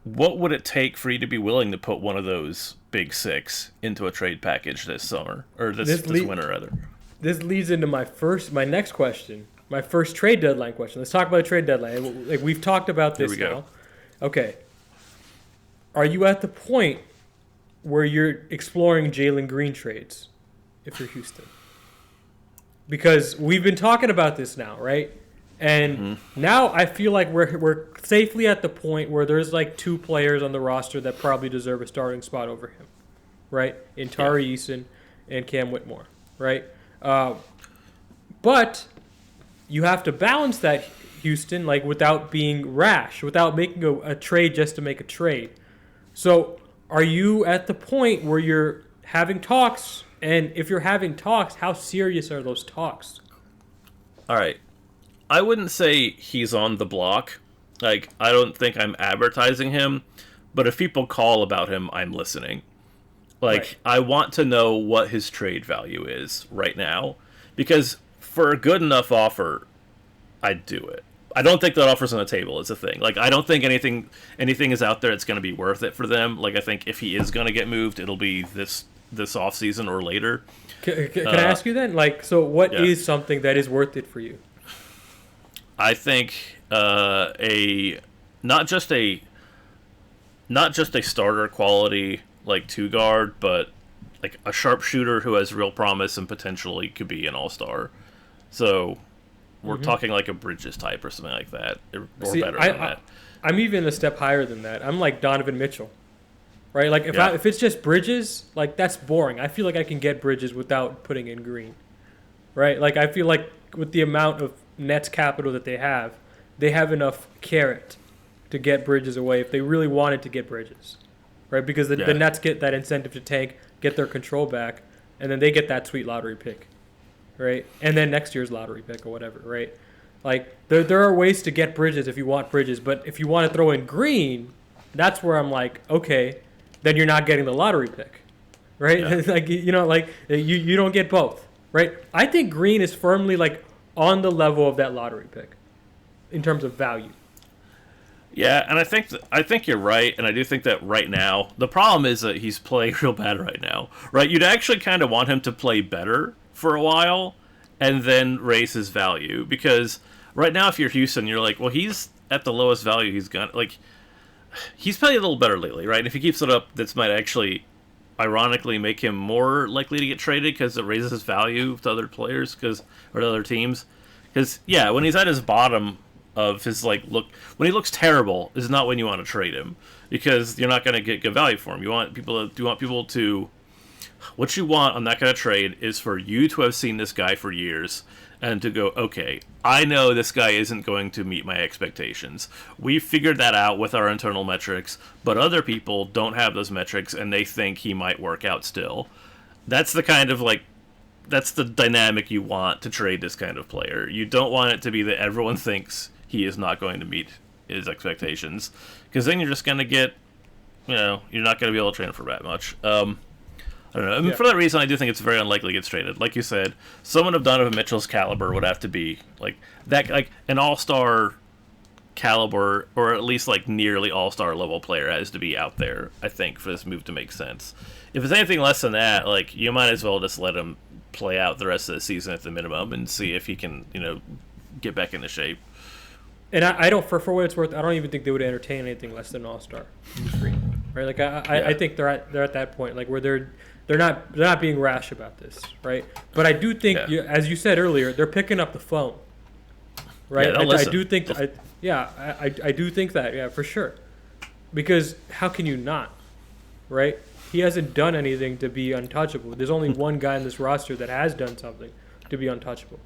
what would it take for you to be willing to put one of those big six into a trade package this summer or this winter rather? This leads into my next question, my first trade deadline question. Let's talk about a trade deadline. Like we've talked about this Here we now. go. Okay. Are you at the point where you're exploring Jalen Green trades if you're Houston? Because we've been talking about this now, right? And now I feel like we're safely at the point where there's like two players on the roster that probably deserve a starting spot over him, right? In Tari Eason and Cam Whitmore, right? But you have to balance that, Houston, like without being rash, without making a trade just to make a trade. So are you at the point where you're having talks? And if you're having talks, how serious are those talks? All right. I wouldn't say he's on the block. Like, I don't think I'm advertising him. But if people call about him, I'm listening. Like, right. I want to know what his trade value is right now. Because for a good enough offer, I'd do it. I don't think that offer's on the table is a thing. Like, I don't think anything is out there that's going to be worth it for them. Like, I think if he is going to get moved, it'll be this offseason or later. Can I ask you then? Like, so what is something that is worth it for you? I think not just a starter quality like 2 guard, but like a sharpshooter who has real promise and potentially could be an all-star. So we're talking like a Bridges type or something like that, or better than that. I'm even a step higher than that. I'm like Donovan Mitchell, right? Like if it's just Bridges, like that's boring. I feel like I can get Bridges without putting in Green, right? Like I feel like with the amount of Nets capital that they have enough carrot to get Bridges away if they really wanted to get Bridges, right? Because the Nets get that incentive to tank, get their control back, and then they get that sweet lottery pick, right? And then next year's lottery pick or whatever, right? Like there are ways to get Bridges if you want Bridges, but if you want to throw in Green, that's where I'm like, okay, then you're not getting the lottery pick, right? Yeah. Like you don't get both, right? I think Green is firmly like on the level of that lottery pick in terms of value. Yeah, and I think you're right, and I do think that right now the problem is that he's playing real bad right now, right? You'd actually kind of want him to play better for a while and then raise his value, because right now if you're Houston, you're like, well, he's at the lowest value he's got. Like, he's playing a little better lately, right? And if he keeps it up, this might actually ironically make him more likely to get traded because it raises his value to other players or to other teams. Because when he's at his bottom of his look, when he looks terrible is not when you want to trade him, because you're not going to get good value for him. You want people to what you want on that kind of trade is for you to have seen this guy for years and to go, okay, I know this guy isn't going to meet my expectations. We figured that out with our internal metrics, but other people don't have those metrics and they think he might work out still. That's the kind of that's the dynamic you want to trade this kind of player. You don't want it to be that everyone thinks he is not going to meet his expectations, because then you're just going to get, you're not going to be able to trade him for that much. I don't know. I mean, for that reason, I do think it's very unlikely he gets traded. Like you said, someone of Donovan Mitchell's caliber would have to be like an all-star caliber, or at least like nearly all-star level player has to be out there, I think, for this move to make sense. If it's anything less than that, like, you might as well just let him play out the rest of the season at the minimum and see if he can, get back into shape. And I don't, for what it's worth, I don't even think they would entertain anything less than an all-star. Right? Like I think they're at that point, like, where they're not being rash about this, right? But I do think, as you said earlier, they're picking up the phone, right? I do think I do think that, for sure. Because how can you not, right? He hasn't done anything to be untouchable. There's only one guy in this roster that has done something to be untouchable.